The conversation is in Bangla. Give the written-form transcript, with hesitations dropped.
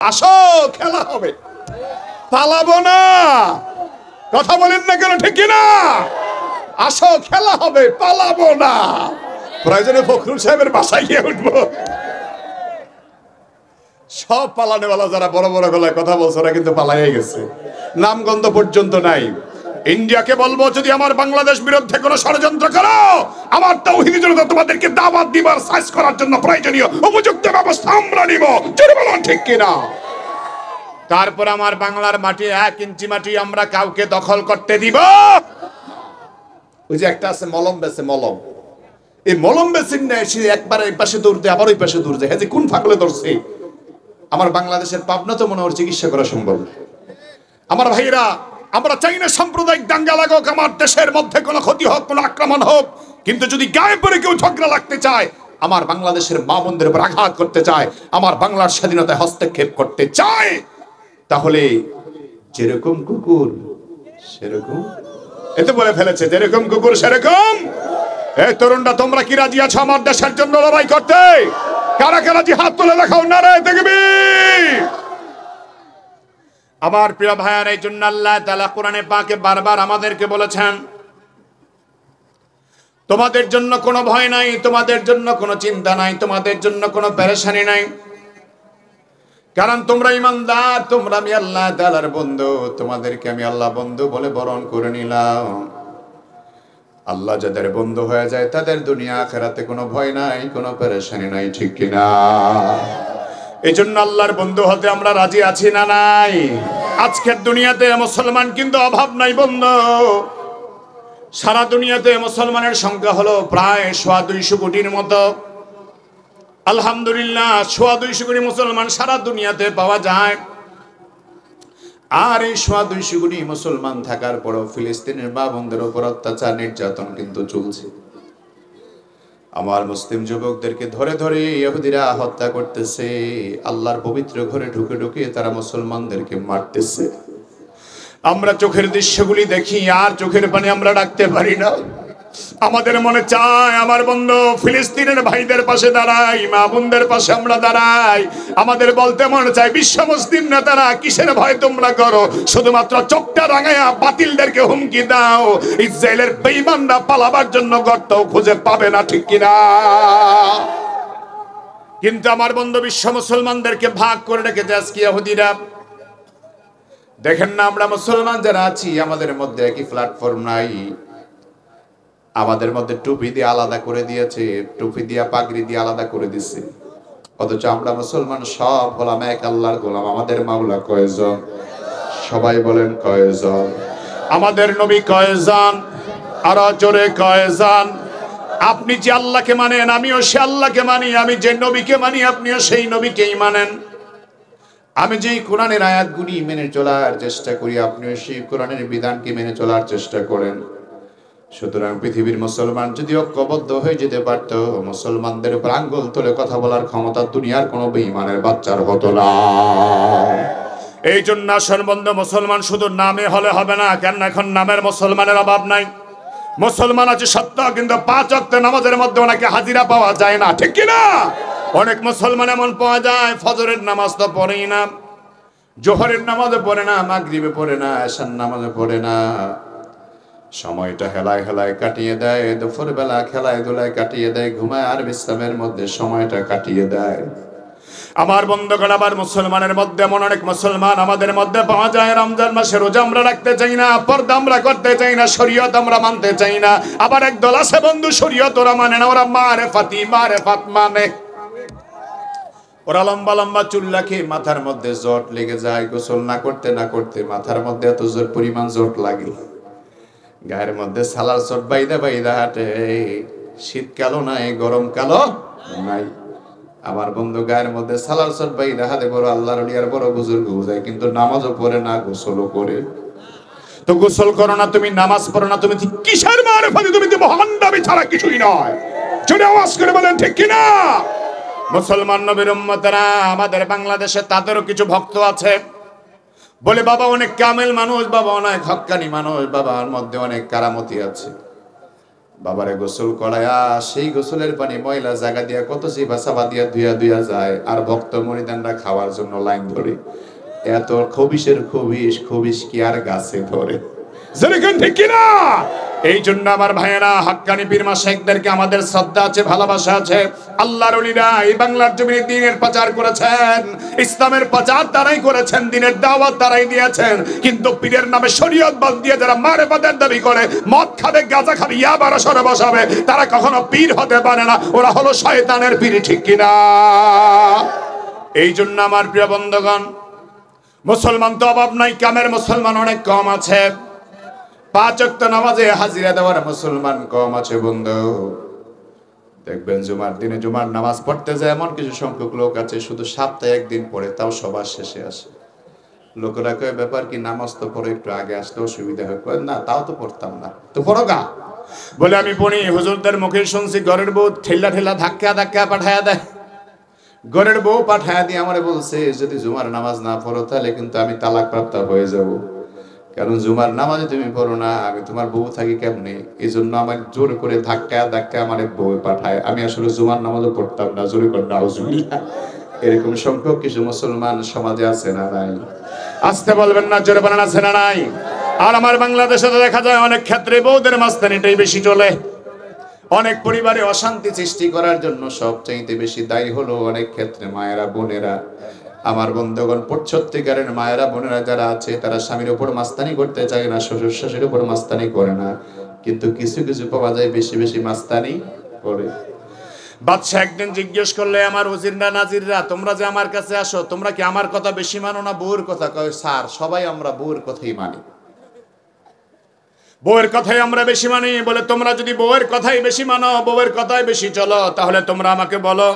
আসো খেলা হবে, পালাবো না। কথা বলেন না কেন, ঠিক কিনা? আসো খেলা হবে, পালাবো না। প্রয়োজনে ফখরুল সাহেবের বাসায় গিয়ে উঠবো। সব পালানেওয়ালা যারা বড় বড় গলায় কথা বলছে ওরা কিন্তু পালাইয়ে গেছে, নামগন্ধ পর্যন্ত নাই। ইন্ডিয়াকে বলবো, যদি আমার বাংলাদেশ বিরুদ্ধে কোনো ষড়যন্ত্র করো, আমার তাওহীদি জনতা তোমাদেরকে দাওয়াত দিবার সাইজ করার জন্য প্রয়োজনীয় উপযুক্ত ব্যবস্থা আমরা নিব। জোরে বলুন ঠিক কিনা? তারপর আমার বাংলার মাটি, 1 ইঞ্চি মাটি আমরা কাউকে দখল করতে দিব। ওই যে একটা আছে মলম বেচে, মলম, এই মলম বেচেন না, সে একবার এই পাশে দৌড় দেয় আবার ওই পাশে দৌড় দেয়। হ্যাঁ, যে কোন ফাঁকলে ধরছে? আমার বাংলাদেশের পাবনা তো মনে হয় চিকিৎসা করা সম্ভব। আমার ভাইরা, আমরা চাই না সাম্প্রদায়িক দাঙ্গা লাগুক, আমার দেশের মধ্যে কোনো ক্ষতি হোক, কোনো আক্রমণ হোক, কিন্তু যদি গায়ে পড়ে কেউ ঝগড়া লাগতে চায়, আমার বাংলাদেশের মা বোনদের উপর আঘাত করতে চায়, আমার বাংলার স্বাধীনতায় হস্তক্ষেপ করতে চায়, তাহলে যেরকম কুকুর সেরকম, এতে বলে ফেলেছে, যেরকম কুকুর সেরকম। এই তরুণরা, তোমরা কি রাজি আছো আমার দেশের জন্য লড়াই করতে? কারা কারা জি হাত তুলে দেখাও, নারায়ে তাকবীর। আমার প্রিয় ভাইয়ার, এই জন্য আল্লাহ তাআলা কোরআনে পাকে বারবার আমাদেরকে বলেছেন, তোমাদের জন্য কোনো ভয় নাই, তোমাদের জন্য কোনো চিন্তা নাই, তোমাদের জন্য কোনো পেরেশানি নাই, কারণ তোমরা ঈমানদার, তোমরা আমি আল্লাহ তাআলার বন্ধু, তোমাদেরকে আমি আল্লাহ বন্ধু বলে বরণ করে নিলাম। আল্লাহ যাদের বন্ধু হয়ে যায় তাদের দুনিয়া আখিরাতে কোনো ভয় নাই, কোনো পেরেশানি নাই, ঠিক কিনা? এই জন্য আল্লাহর বন্ধু হতে আমরা রাজি আছি না নাই? আজকের দুনিয়াতে মুসলমান কিন্তু অভাব নাই বন্ধু। সারা দুনিয়াতে মুসলমানের সংখ্যা হলো প্রায় 250 কোটির মতো। আলহামদুলিল্লাহ, 250 কোটি মুসলমান সারা দুনিয়াতে পাওয়া যায়। আর এই 250 কোটি মুসলমান থাকার পরও ফিলিস্তিনের মা বোনদের উপর অত্যাচার নির্যাতন কিন্তু চলছে। আমার মুসলিম যুবকদেরকে ধরে ধরে ইহুদিরা হত্যা করতেছে, আল্লাহর পবিত্র ঘরে ঢুকে ঢুকে তারা মুসলমানদেরকে মারতেছে। আমরা চোখের দৃশ্যগুলি দেখি আর চোখের পানি আমরা রাখতে পারি না। আমাদের মনে চায় আমার বন্ধু ফিলিস্তিনের ভাইদের পাশে দাঁড়াই, মা বোনদের পাশে আমরা দাঁড়াই। আমাদের বলতে মনে চায়, বিশ্ব মুসলিম নেতারা কিসের ভয় তোমরা করো? শুধুমাত্র চোখটা রাঙায়া বাতিলদেরকে হুমকি দাও, ইসরায়েলের বেঈমানরা পালাবার জন্য গর্ত খুঁজে পাবে না, ঠিক কিনা? কিন্তু আমার বন্ধু বিশ্ব মুসলমানদেরকে ভাগ করে রেখেছে আজকে ইহুদিরা। দেখেন না, আমরা মুসলমান যারা আছি আমাদের মধ্যে একই প্ল্যাটফর্ম নাই। আমাদের মধ্যে টুপি দিয়ে আলাদা করে দিয়েছে, টুপি দিয়া পাগড়ি দিয়ে আলাদা করে দিছে। অথচ আমরা মুসলমান সব হলাম এক আল্লাহর গোলাম। আমাদের মাওলা কয়জন? সবাই বলেন কয়জন? আমাদের নবী কয়জন? আরো জোরে কয়জন? আপনি যে আল্লাহকে মানেন আমিও সে আল্লাহকে মানি, আমি যে নবীকে মানি আপনিও সেই নবীকেই মানেন। আমি যেই কোরআনের আয়াতগুলি মেনে চলার চেষ্টা করি আপনিও সেই কোরআনের বিধানকে মেনে চলার চেষ্টা করেন। সুতরাং পৃথিবীর মুসলমান যদি ঐক্যবদ্ধ হয়ে যেতে পারত, মুসলমানদের উপর আঙ্গুল তুলে কথা বলার ক্ষমতা দুনিয়ার কোনো বেঈমানের বাচ্চার হতো না। এই জন্য সর্বন্ধ মুসলমান শুধু নামে হলে হবে না, কেন এখন নামের মুসলমানের অভাব নাই। মুসলমান আছে সত্য, কিন্তু 5 ওয়াক্ত নামাজের মধ্যে ওনাকে হাজিরা পাওয়া যায় না, ঠিক কিনা? অনেক মুসলমান এমন পাওয়া যায় ফজরের নামাজ তো পড়েই না, জোহরের নামাজও পড়ে না, মাগরিবে পড়ে না, এশার নামাজও পড়ে না। সময়টা হেলায় হেলায় কাটিয়ে দেয়, দুপুর বেলা খেলায় ধুলায় কাটিয়ে দেয়, ঘুমায় আর বিশ্রামের মধ্যে সময়টা কাটিয়ে দেয়। আমার বন্ধুগণ, আবার মুসলমানের মধ্যে এমন অনেক মুসলমান আমাদের মধ্যে পাওয়া যায়, রমজান মাসে রোজা আমরা রাখতে চাই না, পর্দা আমরা করতে চাই না, শরীয়ত আমরা মানতে চাই না। আবার একদল আছে বন্ধু শরীয়ত ওরা মানে না, ওরা মারেফাত মানে। ওরা লম্বা লম্বা চুল রাখে, মাথার মধ্যে জট লেগে যায়, গোসল না করতে না করতে মাথার মধ্যে এত জোর পরিমাণ জট লাগে, গায়ের মধ্যে সালার চট বাইদা বাইদা হাঁটে। শীতকালও নাই, গরমকালও নাই। আমার বন্ধু গায়ের মধ্যে সালার চট বাইদা হাতে, বড় আল্লাহর ওলি আর বড় বুজুর্গ বুঝায়, কিন্তু নামাজও পড়ে না, গোসলও করে। তো গোসল করো না তুমি, নামাজ পড়ো না তুমি, কিসের মারেফাতে? তুমি তো ভণ্ডামি ছাড়া কিছুই নয়। জোরে আওয়াজ করে বলেন ঠিক কিনা? মুসলমান নবীর উম্মতেরা আমাদের বাংলাদেশে তাদেরও কিছু ভক্ত আছে, বলে বাবা অনেক কামেল মানুষ, বাবা অনেক হক্কানি মানুষ, বাবার মধ্যে অনেক কারামতি আছে। বাবারে গোসল করায়া সেই গোসলের পানি ময়লা জায়গা দিয়া কত জিবা সাবা দিয়া ধুয়া ধুয়া যায়, আর ভক্ত মরিদানরা খাওয়ার জন্য লাইন ধরে। এত খবিশের খবিশ, খবিশ কি আর গাছে ধরে? যেরকম ঠিক কিনা? এই জন্য আমার ভাইয়েরা, হাক্কানি পীর মাশায়েখদেরকে আমাদের শ্রদ্ধা আছে, ভালোবাসা আছে। আল্লাহর ওলিরা এই বাংলার জমিনে দ্বীনের প্রচার করেছেন, ইসলামের প্রচার তারাই করেছেন, দ্বীনের দাওয়াত তারাই দিয়েছেন। কিন্তু পীরের নামে শরীয়ত বাদ দিয়ে যারা মারেফাতের দাবি করে, মদ খাবে, গাঁজা খাবে, ইয়াবার আসরে বসাবে, তারা কখনো পীর হতে পারে না। ওরা হলো শয়তানের পীর, ঠিক কিনা? এই জন্য আমার প্রিয় বন্ধুগণ, মুসলমান তো অভাব নাই, কামের মুসলমান অনেক কম আছে। 5 ওয়াক্ত নামাজে হাজিরা দেওয়ার মুসলমান কম আছে বন্ধু। দেখবেন জুমার দিনে জুমার নামাজ পড়তে যায় এমন কিছু সংখ্যক লোক আছে শুধু সপ্তাহে একদিন পড়ে, তাও সবার শেষে আসে। লোকেরা কয় ব্যাপার কি, নামাজ তো পড়ে একটু আগে আসতে অসুবিধা হয়। কয় না, তাও তো পড়তাম না। তো পড়ো গা। বলে আমি পড়ি। হুজুরদের মুখে শুনছি ঘরের বউ ঠেলা ঠেলা ধাক্কা ধাক্কা পাঠায়া দেয়। ঘরের বউ পাঠায়া দিয়ে আমারে বলছে, যদি জুমার নামাজ না পড়ো তাহলে কিন্তু আমি তালাক প্রাপ্ত হয়ে যাব। কারণ জুমার নামাজে তুমি পড়ো না, আমি তোমার বউ থাকি কেমনে? এই জন্য আমার জোর করে ধাক্কা ধাক্কা আমার বউ পাঠায়। আমি আসলে জুমার নামাজও পড়তাম না। জোরে করে নাউজুবিল্লাহ। এরকম সংখ্যক কিছু মুসলমান সমাজে আছে না নাই? আসতে বলবেন না, জোরে বলেন আছে না নাই? আর আমার বাংলাদেশে তো দেখা যায় অনেক ক্ষেত্রে বউদের মাঝখানেটাই বেশি চলে। অনেক পরিবারে অশান্তি সৃষ্টি করার জন্য সবচাইতে বেশি দায়ী হলো অনেক ক্ষেত্রে মায়েরা, বোনেরা। আমার বন্ধুগণ, সত্যিকারের মায়েরা, বোনেরা যারা আছে তারা স্বামীর উপর মাস্তানি করতে চায় না, শ্বশুর শাশুড়ির উপর মাস্তানি করে না, কিন্তু কিছু কিছু পাওয়া যায় বেশি বেশি মাস্তানি করে। বাদশা একদিন জিজ্ঞেস করলে, আমার ওজিররা নাজিররা, তোমরা যে আমার কাছে আসো, তোমরা কি আমার কথা বেশি মানো না বউর কথা? কয়, স্যার সবাই আমরা বউর কথাই মানি, বউয়ের কথাই আমরা বেশি মানি। বলে, তোমরা যদি বউয়ের কথাই বেশি মানো, বউয়ের কথাই বেশি চলো, তাহলে তোমরা আমাকে বলো